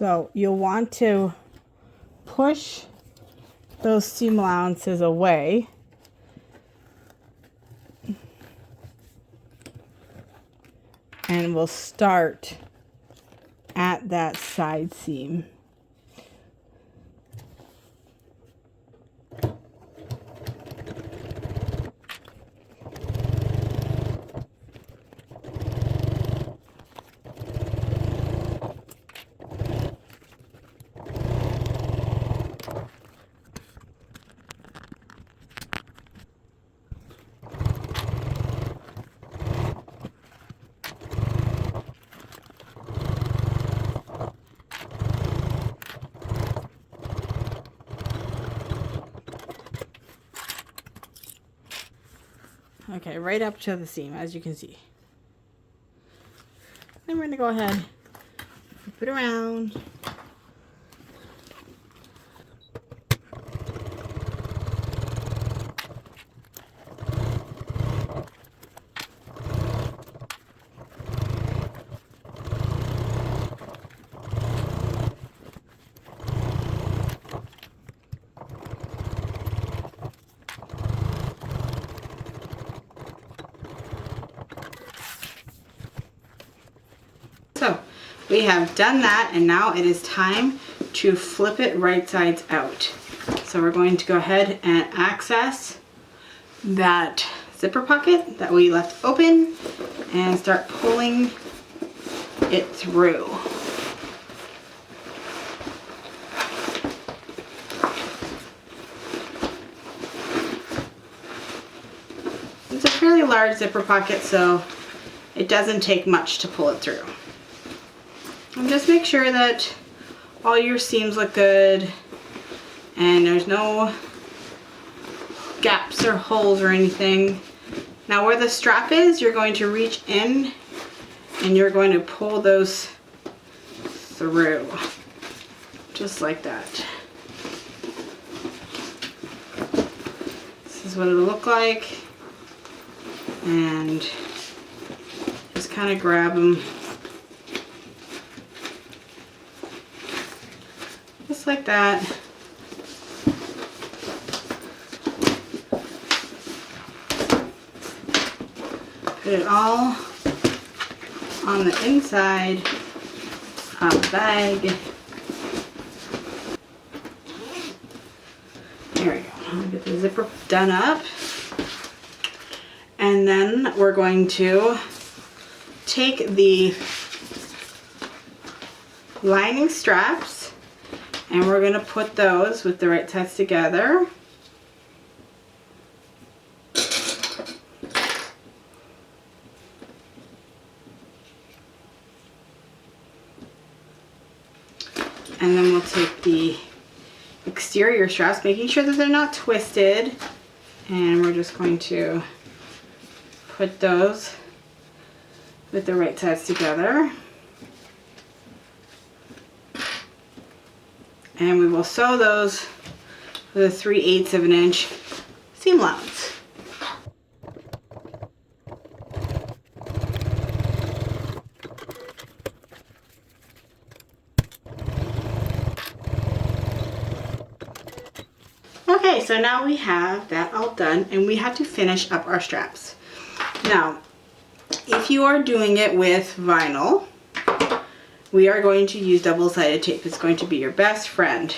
So you'll want to push those seam allowances away. And we'll start at that side seam. Okay, right up to the seam, as you can see. Then we're going to go ahead, flip it around. So we have done that, and now it is time to flip it right sides out. So we're going to go ahead and access that zipper pocket that we left open and start pulling it through. It's a fairly large zipper pocket, so it doesn't take much to pull it through. And just make sure that all your seams look good and there's no gaps or holes or anything. Now where the strap is, you're going to reach in and you're going to pull those through, just like that. This is what it'll look like, and just kind of grab them just like that. Put it all on the inside of the bag. There we go. I'll get the zipper done up. And then we're going to take the lining straps and we're going to put those with the right sides together. And then we'll take the exterior straps, making sure that they're not twisted, and we're just going to put those with the right sides together. And we will sew those with a 3/8 of an inch seam allowance. Okay, so now we have that all done, and we have to finish up our straps. Now, if you are doing it with vinyl, we are going to use double-sided tape. It's going to be your best friend.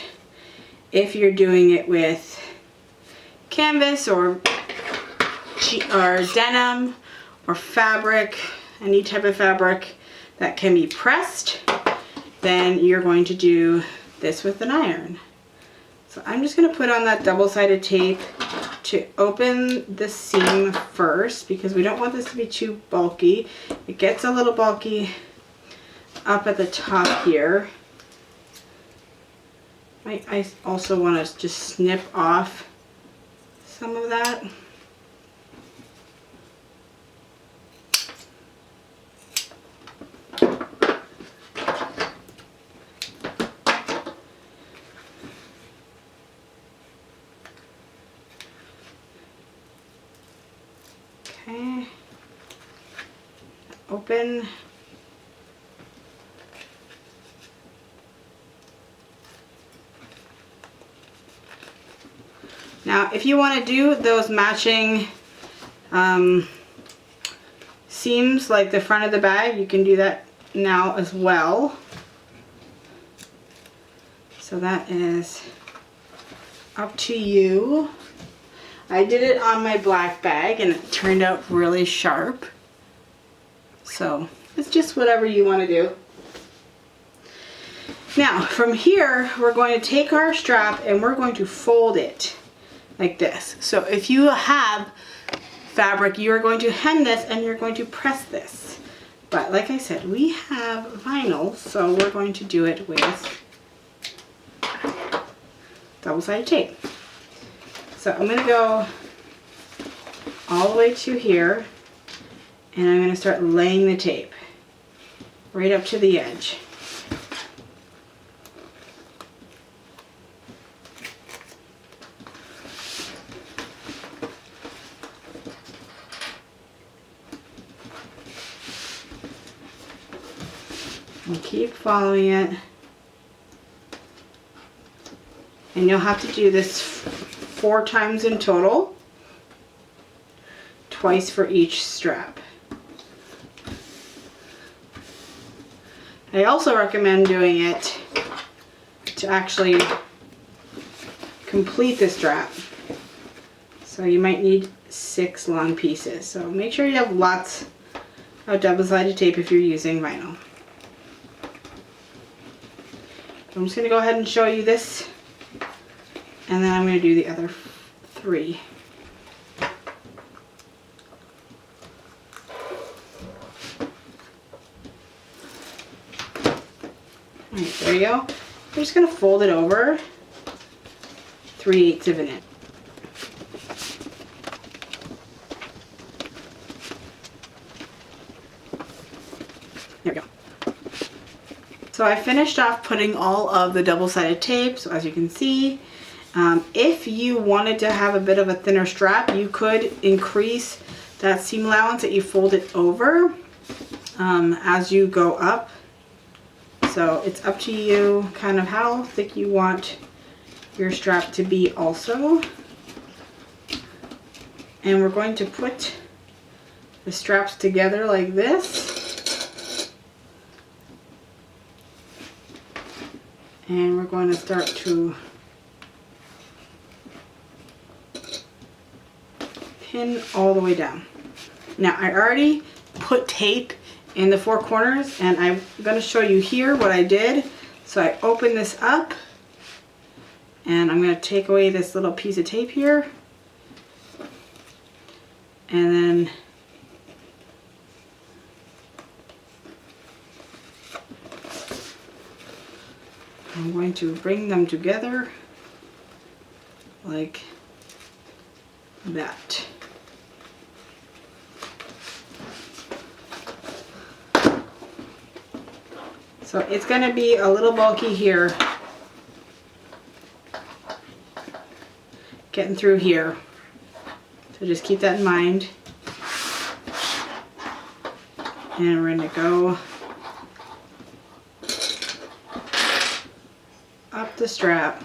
If you're doing it with canvas or denim or fabric, any type of fabric that can be pressed, then you're going to do this with an iron. So I'm just going to put on that double-sided tape to open the seam first, because we don't want this to be too bulky. It gets a little bulky up at the top here. I also want to just snip off some of that. Okay, open. Now, if you want to do those matching seams like the front of the bag, you can do that now as well. So that is up to you. I did it on my black bag and it turned out really sharp. So it's just whatever you want to do. Now from here, we're going to take our strap and we're going to fold it like this. So if you have fabric, you are going to hem this and you're going to press this. But like I said, we have vinyl, so we're going to do it with double-sided tape. So I'm going to go all the way to here and I'm going to start laying the tape right up to the edge. And keep following it. And you'll have to do this 4 times in total, twice for each strap. I also recommend doing it to actually complete the strap. So you might need 6 long pieces. So make sure you have lots of double-sided tape if you're using vinyl. I'm just going to go ahead and show you this, and then I'm going to do the other 3. Alright, there you go. I'm just going to fold it over 3/8 of an inch. There we go. So I finished off putting all of the double-sided tape, so as you can see, if you wanted to have a bit of a thinner strap, you could increase that seam allowance that you fold it over as you go up. So it's up to you kind of how thick you want your strap to be also. And we're going to put the straps together like this. And we're going to start to pin all the way down. Now I already put tape in the 4 corners and I'm going to show you here what I did. So I open this up and I'm going to take away this little piece of tape here. And then I'm going to bring them together like that. So it's going to be a little bulky here, getting through here. So just keep that in mind. And we're going to go up the strap.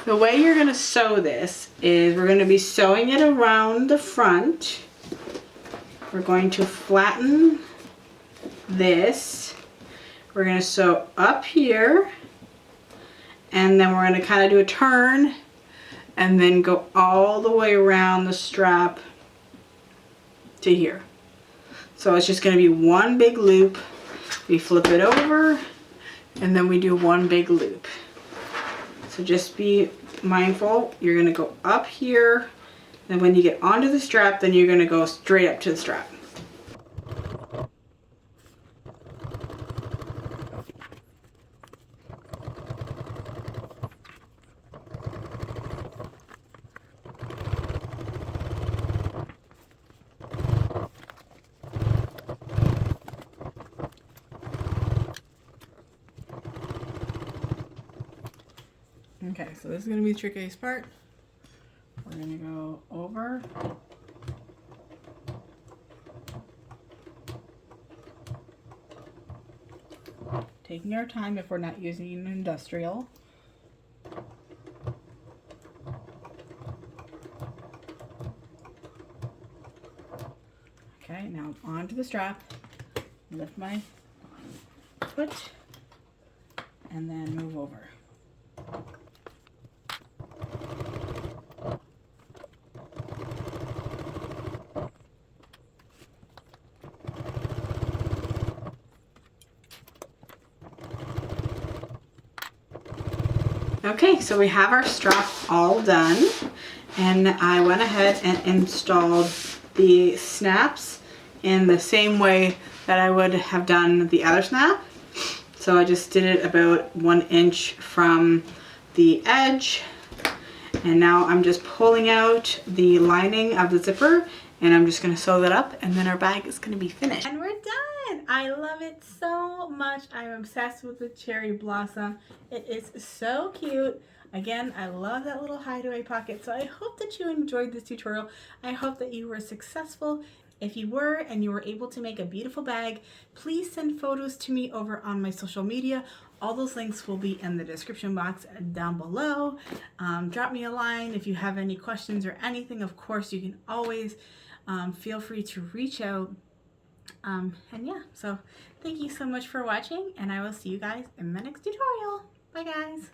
The way you're going to sew this is we're going to be sewing it around the front. We're going to flatten this. We're going to sew up here. And then we're going to kind of do a turn and then go all the way around the strap to here. So it's just going to be one big loop. We flip it over and then we do one big loop. So just be mindful, you're going to go up here, and when you get onto the strap, then you're going to go straight up to the strap. Okay, so this is going to be the trickiest part. We're going to go over taking our time if we're not using an industrial. Okay, now onto the strap. Lift my foot and then move over. Okay, so we have our strap all done, and I went ahead and installed the snaps in the same way that I would have done the other snap. So I just did it about 1 inch from the edge, and now I'm just pulling out the lining of the zipper, and I'm just going to sew that up, and then our bag is going to be finished. And we're done! I love it so much. I'm obsessed with the cherry blossom. It is so cute. Again, I love that little hideaway pocket. So I hope that you enjoyed this tutorial. I hope that you were successful. If you were and you were able to make a beautiful bag, please send photos to me over on my social media. All those links will be in the description box down below. Drop me a line if you have any questions or anything. Of course, you can always feel free to reach out. And yeah, so thank you so much for watching, and I will see you guys in my next tutorial. Bye guys.